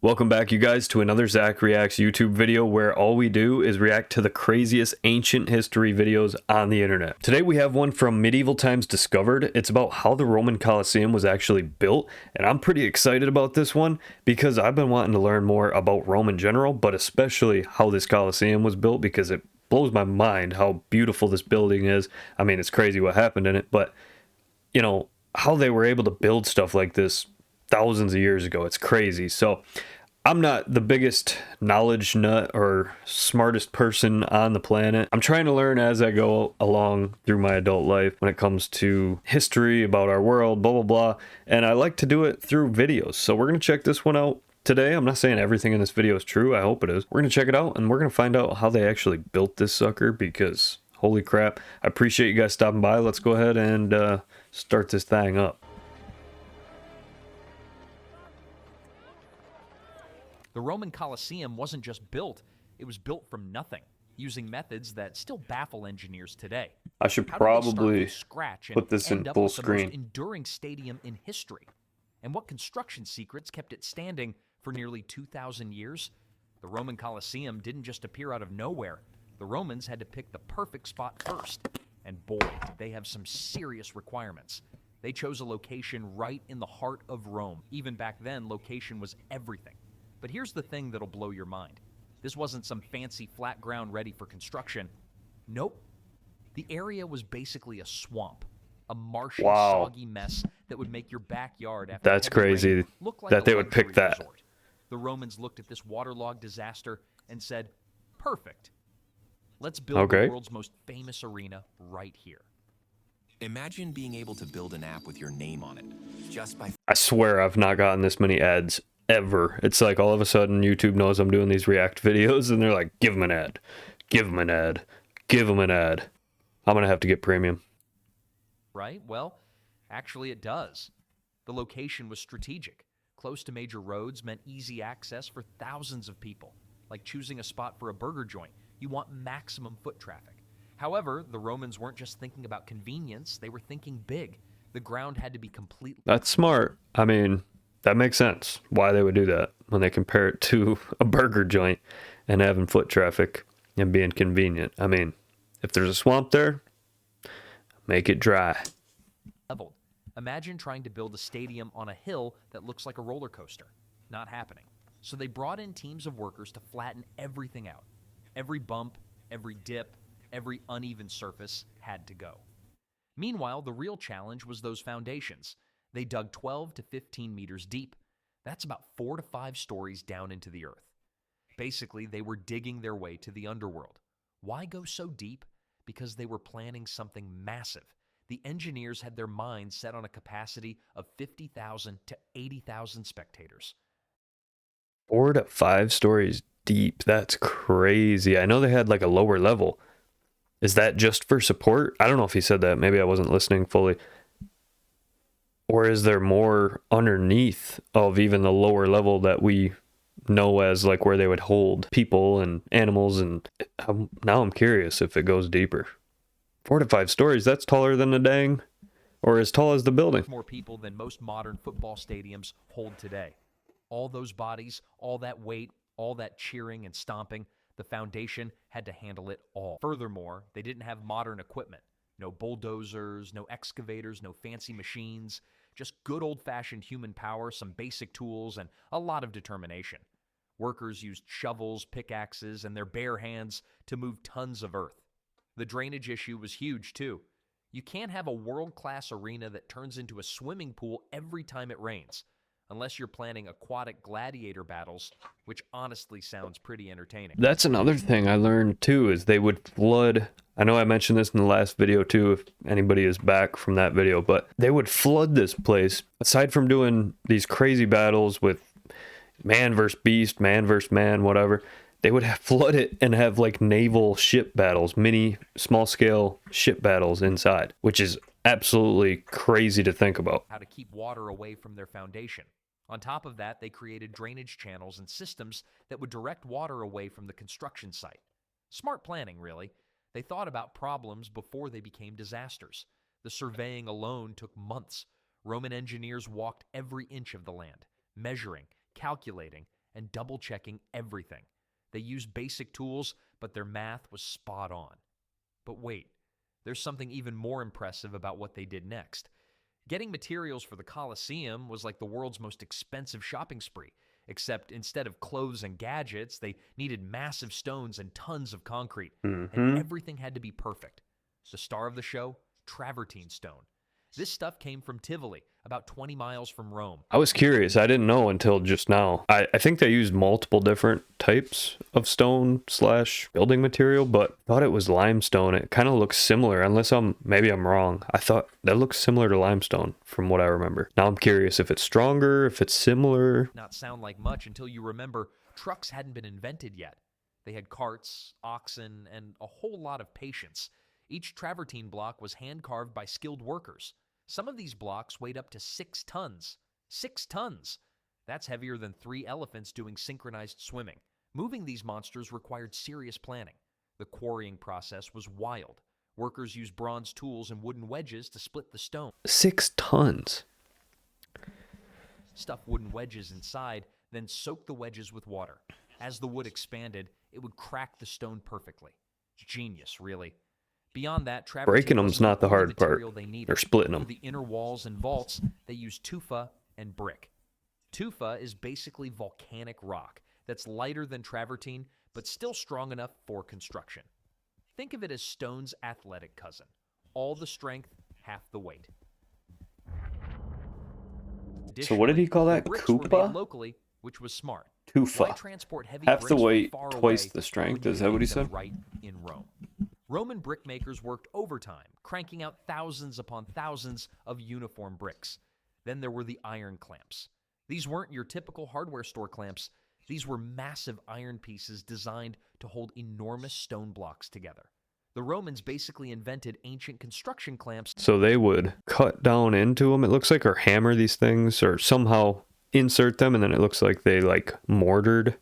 Welcome back, you guys, to another Zach Reacts YouTube video where all we do is react to the craziest ancient history videos on the internet. Today we have one from Medieval Times Discovered. It's about how the Roman Colosseum was actually built, and I'm pretty excited about this one because I've been wanting to learn more about Rome in general, but especially how this Colosseum was built because it blows my mind how beautiful this building is. I mean, it's crazy what happened in it, but, you know, how they were able to build stuff like this thousands of years ago. It's crazy. So I'm not the biggest knowledge nut or smartest person on the planet. I'm trying to learn as I go along through my adult life when it comes to history, about our world, blah, blah, blah. And I like to do it through videos. So we're going to check this one out today. I'm not saying everything in this video is true. I hope it is. We're going to check it out and we're going to find out how they actually built this sucker because holy crap. I appreciate you guys stopping by. Let's go ahead and start this thing up. The Roman Colosseum wasn't just built, it was built from nothing, using methods that still baffle engineers today. I should How did they start probably from scratch put and this in end up full with the screen. most enduring stadium in history? And what construction secrets kept it standing for nearly 2,000 years? The Roman Colosseum didn't just appear out of nowhere. The Romans had to pick the perfect spot first. And boy, did they have some serious requirements. They chose a location right in the heart of Rome. Even back then, location was everything. But here's the thing that'll blow your mind. This wasn't some fancy flat ground ready for construction. Nope. The area was basically a swamp, a marshy, soggy mess that would make your backyard after That's heavy crazy rain look like that a they would pick luxury that. resort. The Romans looked at this waterlogged disaster and said, perfect. Let's build the world's most famous arena right here. Imagine being able to build an app with your name on it, just by... I swear I've not gotten this many ads ever. It's like all of a sudden YouTube knows I'm doing these React videos and they're like, give them an ad, give them an ad, give them an ad. I'm gonna have to get premium. Right? Well, actually it does. The location was strategic. Close to major roads meant easy access for thousands of people. Like choosing a spot for a burger joint, you want maximum foot traffic. However, the Romans weren't just thinking about convenience, they were thinking big. The ground had to be completely... That's smart. I mean, that makes sense why they would do that when they compare it to a burger joint and having foot traffic and being convenient. I mean, if there's a swamp there, make it dry. Leveled. Imagine trying to build a stadium on a hill that looks like a roller coaster. Not happening. So they brought in teams of workers to flatten everything out. Every bump, every dip, every uneven surface had to go. Meanwhile, the real challenge was those foundations. They dug 12 to 15 meters deep. That's about 4 to 5 stories down into the earth. Basically, they were digging their way to the underworld. Why go so deep? Because they were planning something massive. The engineers had their minds set on a capacity of 50,000 to 80,000 spectators. 4 to 5 stories deep. That's crazy. I know they had like a lower level. Is that just for support? I don't know if he said that. Maybe I wasn't listening fully. Or is there more underneath of even the lower level that we know as like where they would hold people and animals? And now I'm curious if it goes deeper. 4 to 5 stories, that's taller than the dang, or as tall as the building. More people than most modern football stadiums hold today. All those bodies, all that weight, all that cheering and stomping, the foundation had to handle it all. Furthermore, they didn't have modern equipment. No bulldozers, no excavators, no fancy machines. Just good old-fashioned human power, some basic tools, and a lot of determination. Workers used shovels, pickaxes, and their bare hands to move tons of earth. The drainage issue was huge, too. You can't have a world-class arena that turns into a swimming pool every time it rains, unless you're planning aquatic gladiator battles, which honestly sounds pretty entertaining. That's another thing I learned, too, is they would flood... I know I mentioned this in the last video too, if anybody is back from that video, but they would flood this place. Aside from doing these crazy battles with man versus beast, man versus man, whatever, they would flood it and have like naval ship battles, mini, small scale ship battles inside, which is absolutely crazy to think about. How to keep water away from their foundation. On top of that, they created drainage channels and systems that would direct water away from the construction site. Smart planning, really. They thought about problems before they became disasters. The surveying alone took months. Roman engineers walked every inch of the land, measuring, calculating, and double-checking everything. They used basic tools, but their math was spot on. But wait, there's something even more impressive about what they did next. Getting materials for the Colosseum was like the world's most expensive shopping spree, except instead of clothes and gadgets, they needed massive stones and tons of concrete, and everything had to be perfect. The star of the show, travertine stone. This stuff came from Tivoli, about 20 miles from Rome. I was curious. I didn't know until just now. I think they used multiple different types of stone / building material, but I thought it was limestone. It kind of looks similar, unless maybe I'm wrong. I thought that looks similar to limestone from what I remember. Now I'm curious if it's stronger, if it's similar. Not sound like much until you remember trucks hadn't been invented yet. They had carts, oxen, and a whole lot of patience. Each travertine block was hand-carved by skilled workers. Some of these blocks weighed up to 6 tons. 6 tons! That's heavier than 3 elephants doing synchronized swimming. Moving these monsters required serious planning. The quarrying process was wild. Workers used bronze tools and wooden wedges to split the stone. 6 tons? Stuff wooden wedges inside, then soak the wedges with water. As the wood expanded, it would crack the stone perfectly. Genius, really. Beyond that, travertine Breaking them's not the hard part. They're splitting them. For the inner walls and vaults, they use tufa and brick. Tufa is basically volcanic rock that's lighter than travertine, but still strong enough for construction. Think of it as stone's athletic cousin. All the strength, half the weight. So what did he call that? Bricks were made Kupa? locally, which was smart. Why Tufa. transport heavy Half the bricks from weight, far twice away the strength. when Is you that what he could make them said? right in Rome. Roman brickmakers worked overtime, cranking out thousands upon thousands of uniform bricks. Then there were the iron clamps. These weren't your typical hardware store clamps. These were massive iron pieces designed to hold enormous stone blocks together. The Romans basically invented ancient construction clamps. So they would cut down into them, it looks like, or hammer these things, or somehow insert them, and then it looks like they mortared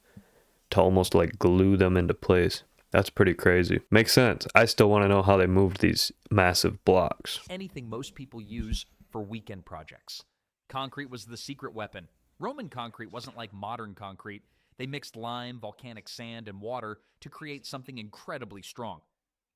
to almost glue them into place. That's pretty crazy. Makes sense. I still want to know how they moved these massive blocks. Anything most people use for weekend projects. Concrete was the secret weapon. Roman concrete wasn't like modern concrete. They mixed lime, volcanic sand, and water to create something incredibly strong.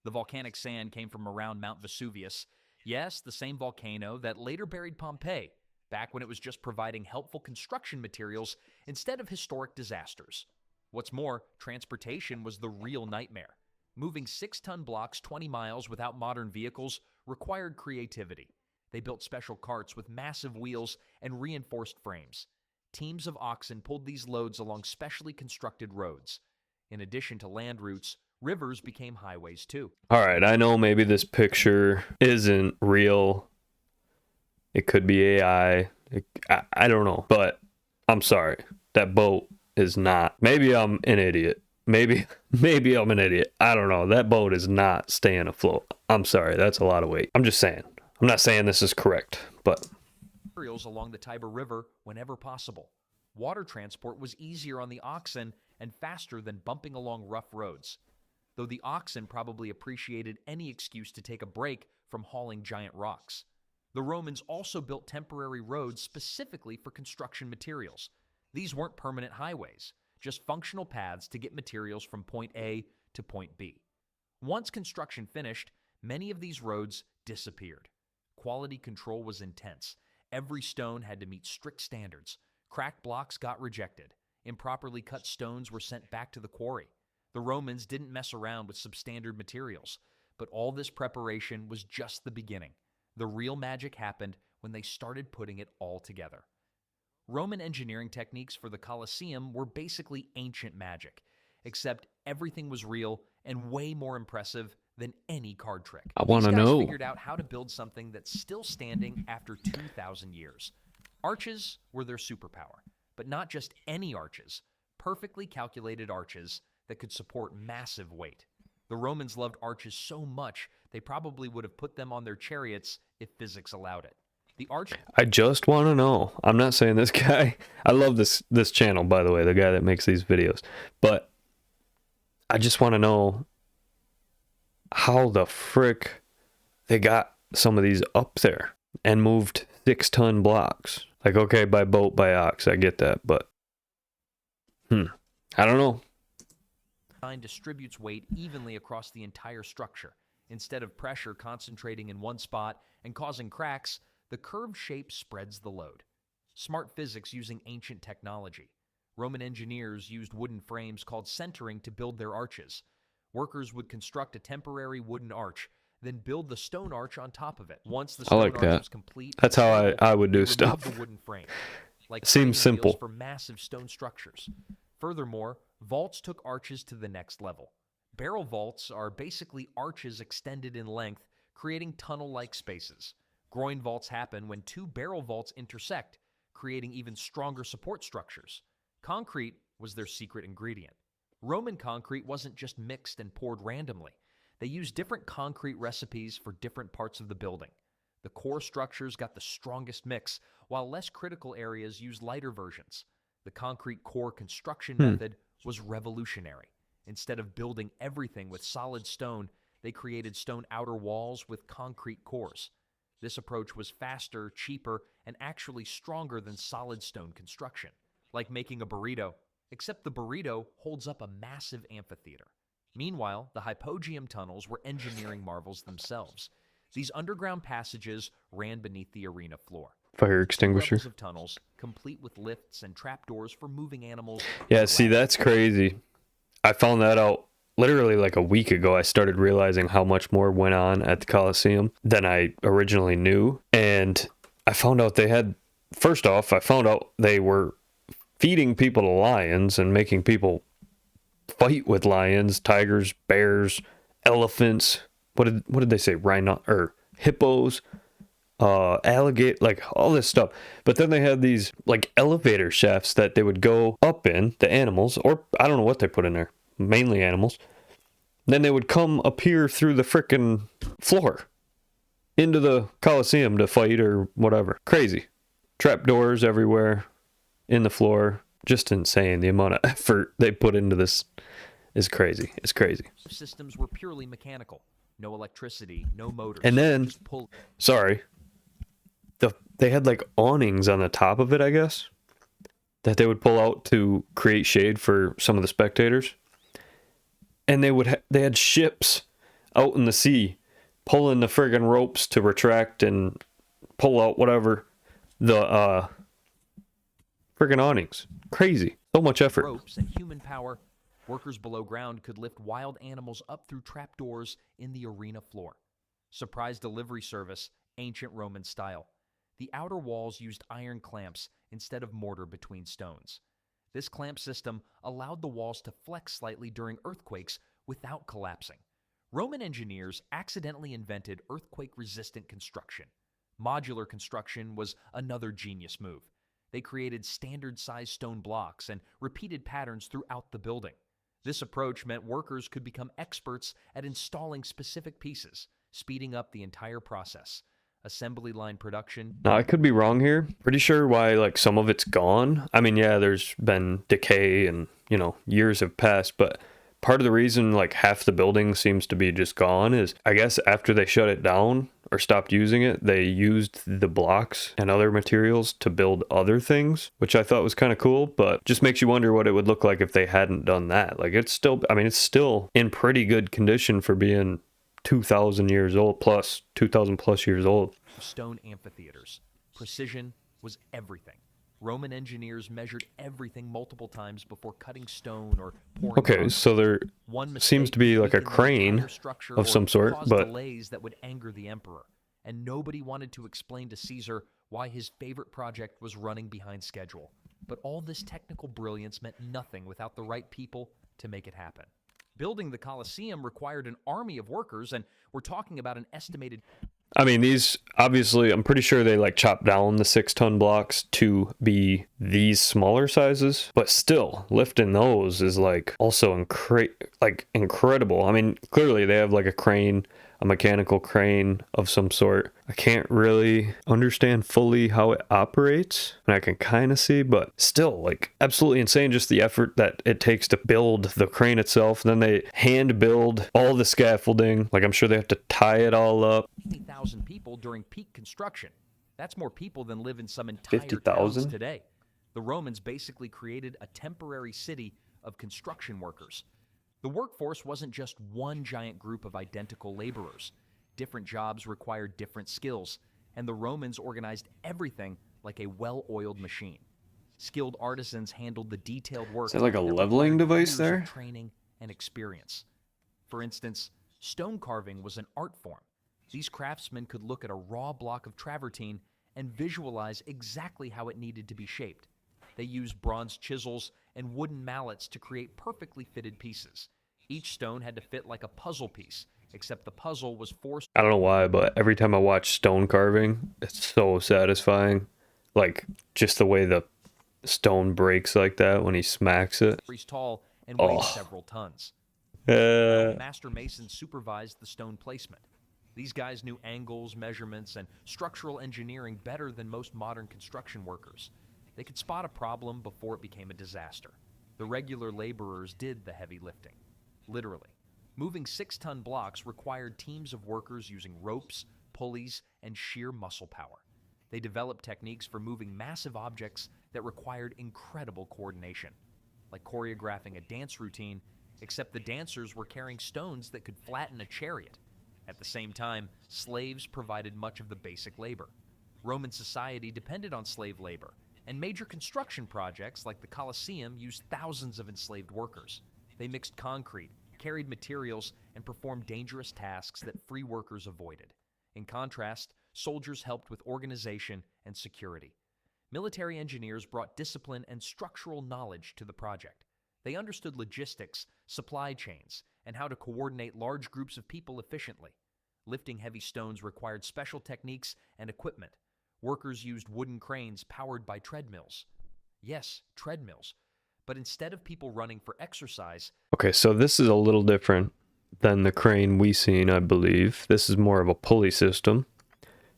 The volcanic sand came from around Mount Vesuvius. Yes, the same volcano that later buried Pompeii, back when it was just providing helpful construction materials instead of historic disasters. What's more, transportation was the real nightmare. Moving 6-ton blocks 20 miles without modern vehicles required creativity. They built special carts with massive wheels and reinforced frames. Teams of oxen pulled these loads along specially constructed roads. In addition to land routes, rivers became highways too. All right, I know maybe this picture isn't real. It could be AI. I don't know, but I'm sorry. That boat is not. Maybe I'm an idiot. Maybe I'm an idiot. I don't know. That boat is not staying afloat. I'm sorry. That's a lot of weight. I'm just saying. I'm not saying this is correct, but Materials along the Tiber River whenever possible. Water transport was easier on the oxen and faster than bumping along rough roads. Though the oxen probably appreciated any excuse to take a break from hauling giant rocks. The Romans also built temporary roads specifically for construction materials. These weren't permanent highways, just functional paths to get materials from point A to point B. Once construction finished, many of these roads disappeared. Quality control was intense. Every stone had to meet strict standards. Cracked blocks got rejected. Improperly cut stones were sent back to the quarry. The Romans didn't mess around with substandard materials, but all this preparation was just the beginning. The real magic happened when they started putting it all together. Roman engineering techniques for the Colosseum were basically ancient magic, except everything was real and way more impressive than any card trick. I want to These guys know. figured out how to build something that's still standing after 2,000 years. Arches were their superpower, but not just any arches, perfectly calculated arches that could support massive weight. The Romans loved arches so much, they probably would have put them on their chariots if physics allowed it. The arch... I just want to know. I'm not saying this guy. I love this channel, by the way, the guy that makes these videos. But I just want to know how the frick they got some of these up there and moved 6-ton blocks. Okay, by boat, by ox, I get that, but I don't know. Design distributes weight evenly across the entire structure. Instead of pressure concentrating in one spot and causing cracks, the curved shape spreads the load. Smart physics using ancient technology. Roman engineers used wooden frames called centering to build their arches. Workers would construct a temporary wooden arch, then build the stone arch on top of it. Once the I stone like arch that. was complete, That's how stable, I would they do removed stuff. the wooden frame, like Seems training wheels simple. for massive stone structures. Furthermore, vaults took arches to the next level. Barrel vaults are basically arches extended in length, creating tunnel-like spaces. Groin vaults happen when two barrel vaults intersect, creating even stronger support structures. Concrete was their secret ingredient. Roman concrete wasn't just mixed and poured randomly. They used different concrete recipes for different parts of the building. The core structures got the strongest mix, while less critical areas used lighter versions. The concrete core construction method was revolutionary. Instead of building everything with solid stone, they created stone outer walls with concrete cores. This approach was faster, cheaper, and actually stronger than solid stone construction. Like making a burrito, except the burrito holds up a massive amphitheater. Meanwhile, the hypogeum tunnels were engineering marvels themselves. These underground passages ran beneath the arena floor. Fire 2 extinguisher. levels of tunnels, complete with lifts and trapdoors for moving animals. Yeah, see, that's crazy. I found that out literally like a week ago. I started realizing how much more went on at the Colosseum than I originally knew. And I found out first off, I found out they were feeding people to lions and making people fight with lions, tigers, bears, elephants. What did they say? Rhino or hippos, alligator, like all this stuff. But then they had these like elevator shafts that they would go up in, the animals, or I don't know what they put in there, mainly animals. Then they would come appear through the frickin' floor into the Colosseum to fight or whatever. Crazy. Trapdoors everywhere in the floor. Just insane. The amount of effort they put into this is crazy. It's crazy. Systems were purely mechanical. No electricity, no motors. And then, just pull. sorry, they had like awnings on the top of it, I guess, that they would pull out to create shade for some of the spectators. And they had ships out in the sea pulling the friggin' ropes to retract and pull out whatever the friggin' awnings. Crazy. So much effort. Ropes and human power. Workers below ground could lift wild animals up through trapdoors in the arena floor. Surprise delivery service, ancient Roman style. The outer walls used iron clamps instead of mortar between stones. This clamp system allowed the walls to flex slightly during earthquakes without collapsing. Roman engineers accidentally invented earthquake-resistant construction. Modular construction was another genius move. They created standard-sized stone blocks and repeated patterns throughout the building. This approach meant workers could become experts at installing specific pieces, speeding up the entire process. Assembly line production. Now, I could be wrong here. Pretty sure why, like, some of it's gone. I mean, yeah, there's been decay and, years have passed, but part of the reason, like, half the building seems to be just gone is, I guess, after they shut it down or stopped using it, they used the blocks and other materials to build other things, which I thought was kind of cool, but just makes you wonder what it would look like if they hadn't done that. Like, it's still in pretty good condition for being 2,000 years old plus, 2,000 plus years old. Stone amphitheaters. Precision was everything. Roman engineers measured everything multiple times before cutting stone or pouring. Okay, so there seems to be like a crane of some sort, but delays that would anger the emperor, and nobody wanted to explain to Caesar why his favorite project was running behind schedule. But all this technical brilliance meant nothing without the right people to make it happen. Building the Colosseum required an army of workers, and we're talking about an estimated... I mean, these, obviously, I'm pretty sure they like chopped down the 6-ton blocks to be these smaller sizes, but still, lifting those is like also incredible. I mean, clearly they have like a crane, a mechanical crane of some sort. I can't really understand fully how it operates, and I can kind of see, but still, like, absolutely insane just the effort that it takes to build the crane itself. And then they hand build all the scaffolding. Like, I'm sure they have to tie it all up. 50,000 people during peak construction. That's more people than live in some entire 50,000 towns today. The Romans basically created a temporary city of construction workers. The workforce wasn't just one giant group of identical laborers. Different jobs required different skills, and the Romans organized everything like a well-oiled machine. Skilled artisans handled the detailed work. Is that like a that leveling required device years there? of training and experience. For instance, stone carving was an art form. These craftsmen could look at a raw block of travertine and visualize exactly how it needed to be shaped. They used bronze chisels and wooden mallets to create perfectly fitted pieces. Each stone had to fit like a puzzle piece, except the puzzle was forced. I don't know why, but every time I watch stone carving, it's so satisfying. Like, just the way the stone breaks like that when he smacks it. Tall and weighed Oh. several tons. Well, Uh, master masons supervised the stone placement. These guys knew angles, measurements, and structural engineering better than most modern construction workers. They could spot a problem before it became a disaster. The regular laborers did the heavy lifting, literally. Moving 6-ton blocks required teams of workers using ropes, pulleys, and sheer muscle power. They developed techniques for moving massive objects that required incredible coordination, like choreographing a dance routine, except the dancers were carrying stones that could flatten a chariot. At the same time, slaves provided much of the basic labor. Roman society depended on slave labor, and major construction projects like the Colosseum used thousands of enslaved workers. They mixed concrete, carried materials, and performed dangerous tasks that free workers avoided. In contrast, soldiers helped with organization and security. Military engineers brought discipline and structural knowledge to the project. They understood logistics, supply chains, and how to coordinate large groups of people efficiently. Lifting heavy stones required special techniques and equipment. Workers used wooden cranes powered by treadmills. Yes, treadmills. But instead of people running for exercise, okay, so this is a little different than the crane we seen, I believe. This is more of a pulley system.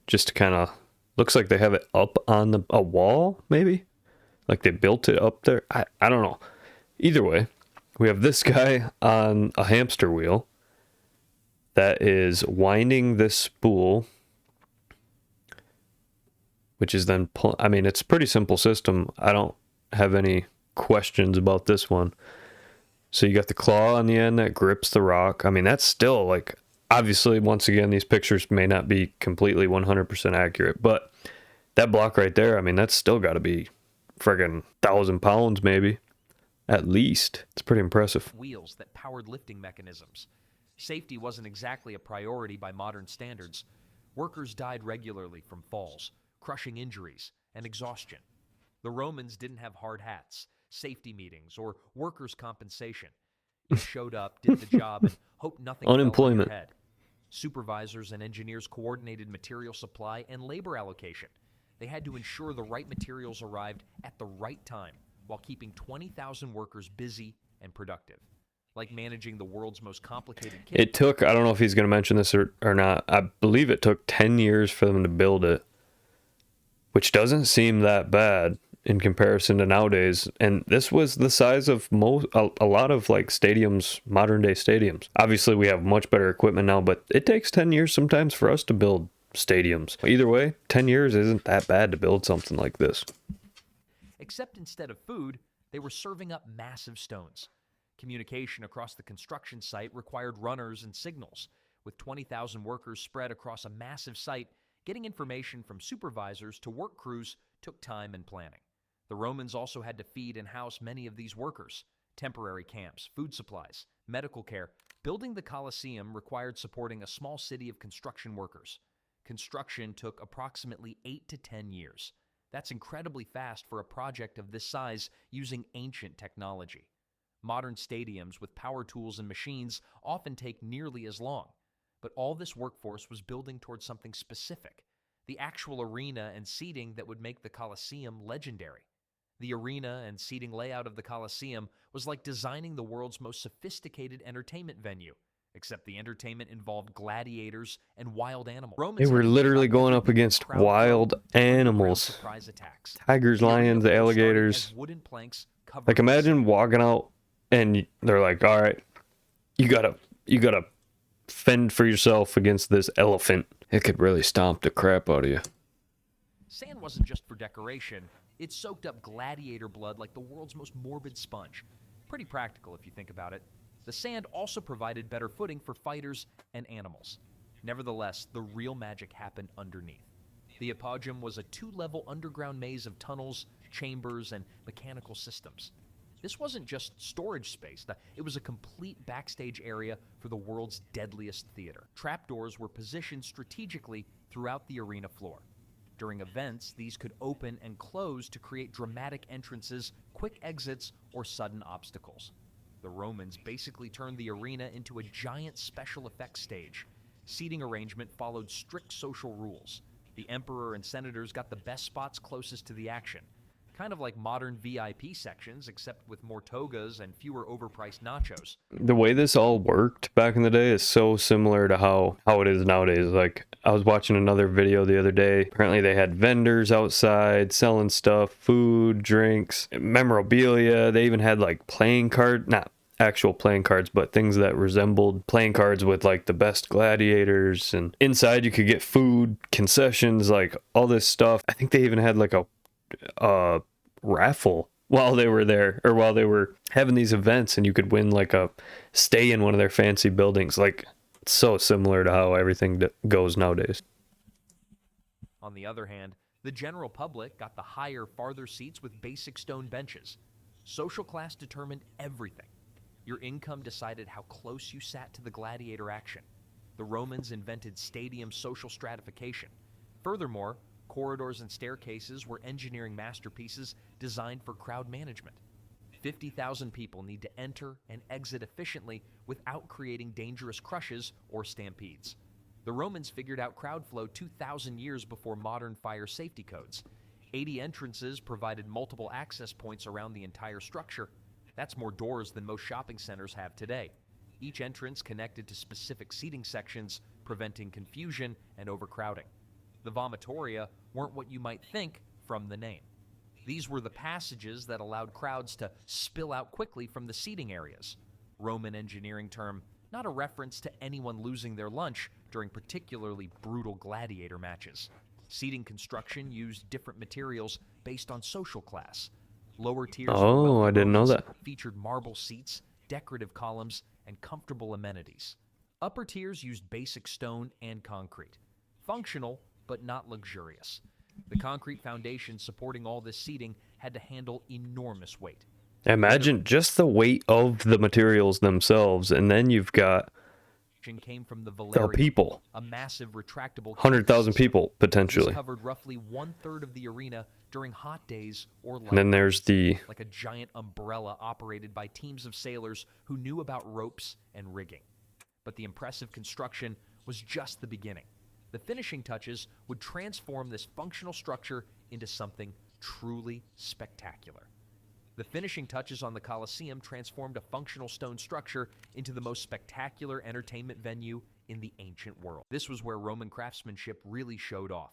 Just kind of looks like they have it up on a wall, maybe? Like they built it up there. I don't know. Either way, we have this guy on a hamster wheel that is winding this spool, which is then I mean, it's a pretty simple system. I don't have any questions about this one. So you got the claw on the end that grips the rock. I mean, that's still like, obviously, once again, these pictures may not be completely 100% accurate, but that block right there, I mean, that's still got to be friggin' 1,000 pounds maybe. At least. It's pretty impressive. wheels that powered lifting mechanisms. Safety wasn't exactly a priority by modern standards. Workers died regularly from falls, crushing injuries, and exhaustion. The Romans didn't have hard hats, safety meetings, or workers' compensation. You showed up, did the job, and hoped nothing fell on Unemployment. your head. Supervisors and engineers coordinated material supply and labor allocation. They had to ensure the right materials arrived at the right time while keeping 20,000 workers busy and productive. Like managing the world's most complicated kitchen. It took, I don't know if he's going to mention this or not, I believe it took 10 years for them to build it, which doesn't seem that bad in comparison to nowadays. And this was the size of a lot of like stadiums, modern day stadiums. Obviously, we have much better equipment now, but it takes 10 years sometimes for us to build stadiums. Either way, 10 years isn't that bad to build something like this. Except instead of food, they were serving up massive stones. Communication across the construction site required runners and signals. With 20,000 workers spread across a massive site, getting information from supervisors to work crews took time and planning. The Romans also had to feed and house many of these workers. Temporary camps, food supplies, medical care. Building the Colosseum required supporting a small city of construction workers. Construction took approximately 8 to 10 years. That's incredibly fast for a project of this size using ancient technology. Modern stadiums with power tools and machines often take nearly as long. But all this workforce was building towards something specific, the actual arena and seating that would make the Colosseum legendary. The arena and seating layout of the Colosseum was like designing the world's most sophisticated entertainment venue, except the entertainment involved gladiators and wild animals. They were literally going up against wild animals. Surprise attacks. Tigers, The arena lions, floor started alligators. as wooden planks covered Like with imagine walking out and they're like, all right, you gotta fend for yourself against this elephant. It could really stomp the crap out of you. Sand wasn't just for decoration, It soaked up gladiator blood like the world's most morbid sponge. Pretty practical if you think about it. The sand also provided better footing for fighters and animals. Nevertheless, the real magic happened underneath. The Apogum was a 2-level underground maze of tunnels, chambers, and mechanical systems. This wasn't just storage space, it was a complete backstage area for the world's deadliest theater. Trapdoors were positioned strategically throughout the arena floor. During events, these could open and close to create dramatic entrances, quick exits, or sudden obstacles. The Romans basically turned the arena into a giant special effects stage. Seating arrangement followed strict social rules. The emperor and senators got the best spots closest to the action. Kind of like modern VIP sections, except with more togas and fewer overpriced nachos. The way this all worked back in the day is so similar to how it is nowadays. Like, I was watching another video the other day. Apparently they had vendors outside selling stuff, food, drinks, memorabilia. They even had like playing card, not actual playing cards, but things that resembled playing cards with like the best gladiators. And inside you could get food, concessions, like all this stuff. I think they even had like a raffle while they were there, or while they were having these events, and you could win like a stay in one of their fancy buildings. Like, it's so similar to how everything goes nowadays. On the other hand, the general public got the higher, farther seats with basic stone benches. Social class determined everything. Your income decided how close you sat to the gladiator action. The Romans invented stadium social stratification. Furthermore, corridors and staircases were engineering masterpieces designed for crowd management. 50,000 people need to enter and exit efficiently without creating dangerous crushes or stampedes. The Romans figured out crowd flow 2,000 years before modern fire safety codes. 80 entrances provided multiple access points around the entire structure. That's more doors than most shopping centers have today. Each entrance connected to specific seating sections, preventing confusion and overcrowding. The vomitoria weren't what you might think from the name. These were the passages that allowed crowds to spill out quickly from the seating areas. Roman engineering term, not a reference to anyone losing their lunch during particularly brutal gladiator matches. Seating construction used different materials based on social class. Lower tiers for wealthy I didn't know Romans that. featured marble seats, decorative columns, and comfortable amenities. Upper tiers used basic stone and concrete. Functional, but not luxurious. The concrete foundation supporting all this seating had to handle enormous weight. Imagine just the weight of the materials themselves, and then you've got Came from the Valerium, people, a massive retractable 100,000 system. people This potentially. covered roughly 1/3 of the arena during hot days or light And then there's nights, the like a giant umbrella operated by teams of sailors who knew about ropes and rigging. But the impressive construction was just the beginning. The finishing touches would transform this functional structure into something truly spectacular. The finishing touches on the Colosseum transformed a functional stone structure into the most spectacular entertainment venue in the ancient world. This was where Roman craftsmanship really showed off.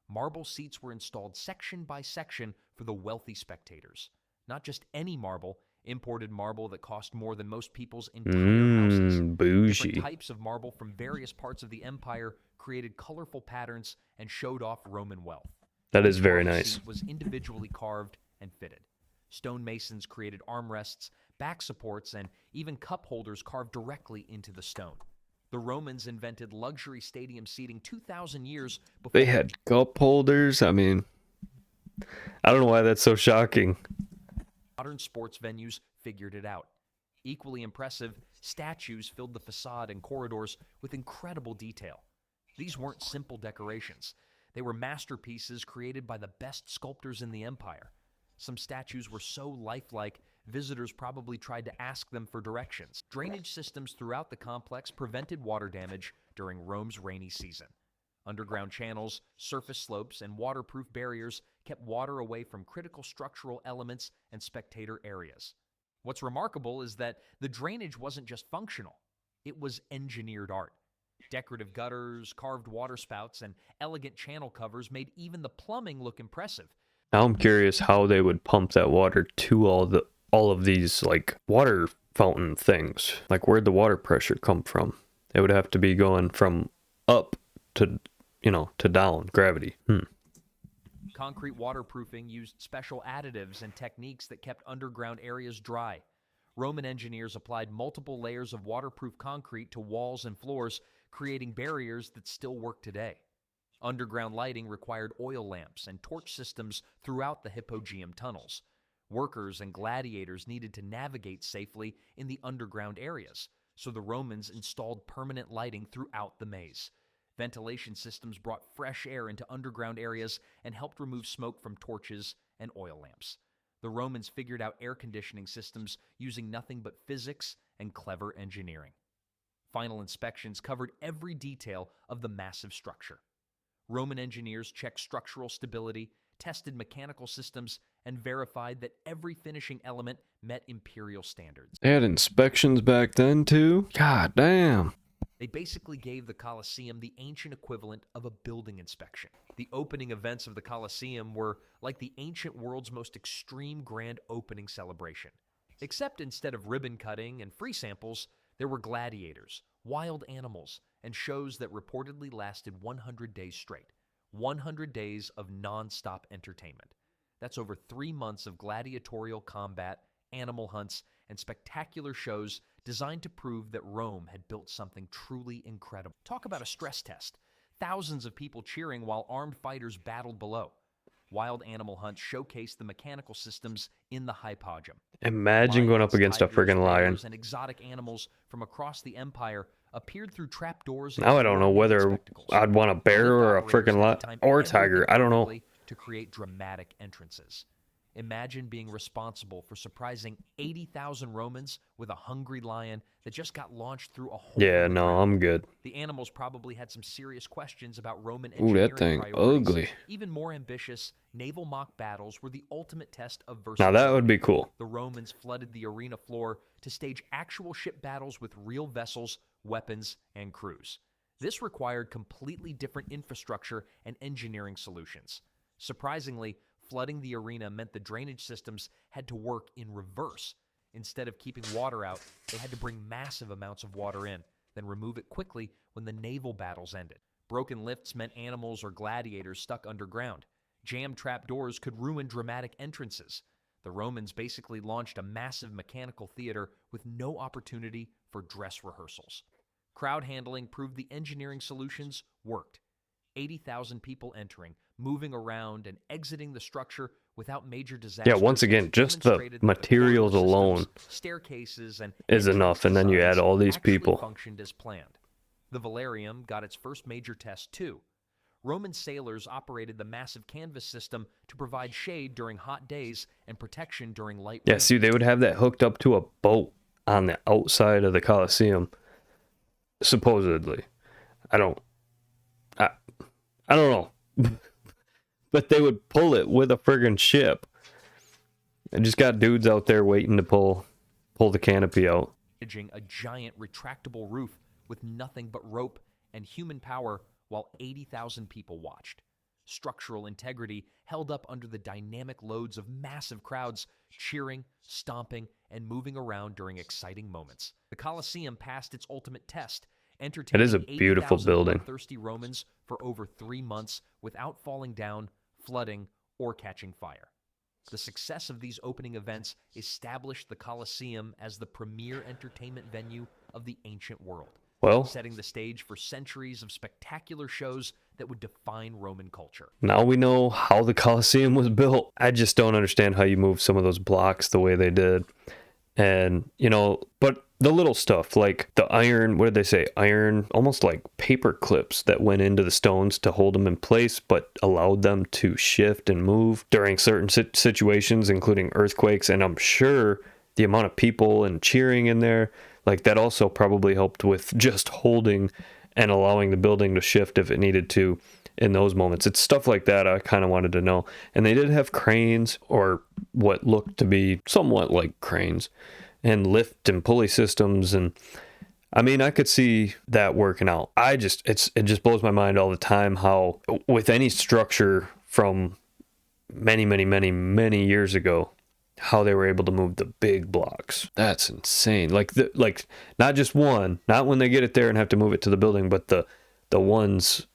Marble seats were installed section by section for the wealthy spectators. Not just any marble, imported marble that cost more than most people's entire houses. Bougie. Different types of marble from various parts of the empire created colorful patterns and showed off Roman wealth. That is Each very marble nice. seat was individually carved and fitted. Stonemasons created armrests, back supports, and even cup holders carved directly into the stone. The Romans invented luxury stadium seating 2,000 years before They had cup holders. I mean, I don't know why that's so shocking. modern sports venues figured it out. Equally impressive, statues filled the facade and corridors with incredible detail. These weren't simple decorations. They were masterpieces created by the best sculptors in the empire. Some statues were so lifelike, visitors probably tried to ask them for directions. Drainage systems throughout the complex prevented water damage during Rome's rainy season. Underground channels, surface slopes, and waterproof barriers kept water away from critical structural elements and spectator areas. What's remarkable is that the drainage wasn't just functional, it was engineered art. Decorative gutters, carved waterspouts, and elegant channel covers made even the plumbing look impressive. Now I'm curious how they would pump that water to all of these like water fountain things. Like, where'd the water pressure come from? It would have to be going from up to, to down, gravity. Concrete waterproofing used special additives and techniques that kept underground areas dry. Roman engineers applied multiple layers of waterproof concrete to walls and floors, creating barriers that still work today. Underground lighting required oil lamps and torch systems throughout the hypogeum tunnels. Workers and gladiators needed to navigate safely in the underground areas, so the Romans installed permanent lighting throughout the maze. Ventilation systems brought fresh air into underground areas and helped remove smoke from torches and oil lamps. The Romans figured out air conditioning systems using nothing but physics and clever engineering. Final inspections covered every detail of the massive structure. Roman engineers checked structural stability, tested mechanical systems, and verified that every finishing element met imperial standards. They had inspections back then too? God damn. They basically gave the Colosseum the ancient equivalent of a building inspection. The opening events of the Colosseum were like the ancient world's most extreme grand opening celebration. Except instead of ribbon cutting and free samples, there were gladiators, wild animals, and shows that reportedly lasted 100 days straight. 100 days of non-stop entertainment. That's over 3 months of gladiatorial combat, animal hunts, and spectacular shows designed to prove that Rome had built something truly incredible. Talk about a stress test. Thousands of people cheering while armed fighters battled below. Wild animal hunts showcased the mechanical systems in the hypogeum. Imagine going up Lions, against a tigers, friggin' lion. bears, and exotic animals from across the empire appeared through trapdoors. Now I don't know whether I'd want a bear or a friggin' lion or a tiger. I don't know. To create dramatic entrances. Imagine being responsible for surprising 80,000 Romans with a hungry lion that just got launched through a hole. Yeah, in the no, ground. I'm good. The animals probably had some serious questions about Roman Ooh, engineering that thing priorities. ugly. Even more ambitious, naval mock battles were the ultimate test of Now versatility. that would be cool. The Romans flooded the arena floor to stage actual ship battles with real vessels, weapons, and crews. This required completely different infrastructure and engineering solutions. Surprisingly, flooding the arena meant the drainage systems had to work in reverse. Instead of keeping water out, they had to bring massive amounts of water in, then remove it quickly when the naval battles ended. Broken lifts meant animals or gladiators stuck underground. Jammed trapdoors could ruin dramatic entrances. The Romans basically launched a massive mechanical theater with no opportunity for dress rehearsals. Crowd handling proved the engineering solutions worked. 80,000 people entering, moving around, and exiting the structure without major disasters. Yeah, once again, just the demonstrated that materials corridor alone systems, staircases, and is enough, and then you add all these actually people. functioned as planned. The Valerium got its first major test too. Roman sailors operated the massive canvas system to provide shade during hot days and protection during light Yeah, rain. see, they would have that hooked up to a boat on the outside of the Colosseum, supposedly. I don't know. But they would pull it with a friggin' ship. I just got dudes out there waiting to pull the canopy out. Managing a giant retractable roof with nothing but rope and human power while 80,000 people watched. Structural integrity held up under the dynamic loads of massive crowds cheering, stomping, and moving around during exciting moments. The Colosseum passed its ultimate test, entertaining It is a beautiful 80,000 building. thirsty Romans for over 3 months without falling down, flooding, or catching fire. The success of these opening events established the Colosseum as the premier entertainment venue of the ancient world, Well, setting the stage for centuries of spectacular shows that would define Roman culture. now we know how the Colosseum was built. I just don't understand how you move some of those blocks the way they did. And, but the little stuff like the iron, what did they say? Iron, almost like paper clips that went into the stones to hold them in place, but allowed them to shift and move during certain situations, including earthquakes. And I'm sure the amount of people and cheering in there, like that also probably helped with just holding and allowing the building to shift if it needed to in those moments. It's stuff like that I kind of wanted to know. And they did have cranes, or what looked to be somewhat like cranes, and lift and pulley systems. And I mean, I could see that working out. It just blows my mind all the time how with any structure from many years ago, how they were able to move the big blocks. That's insane. Like not just one, not when they get it there and have to move it to the building, but the ones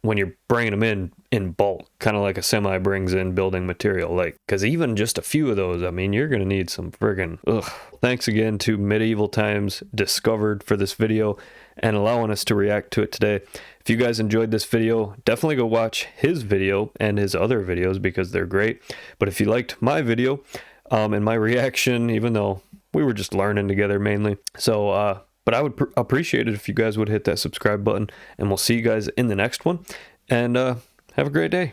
when you're bringing them in bulk, kind of like a semi brings in building material. Like, because even just a few of those, I mean, you're going to need some friggin' ugh. Thanks again to Medieval Times Discovered for this video and allowing us to react to it today. If you guys enjoyed this video, definitely go watch his video and his other videos because they're great. But if you liked my video and my reaction, even though we were just learning together mainly, so but I would appreciate it if you guys would hit that subscribe button, and we'll see you guys in the next one, and have a great day.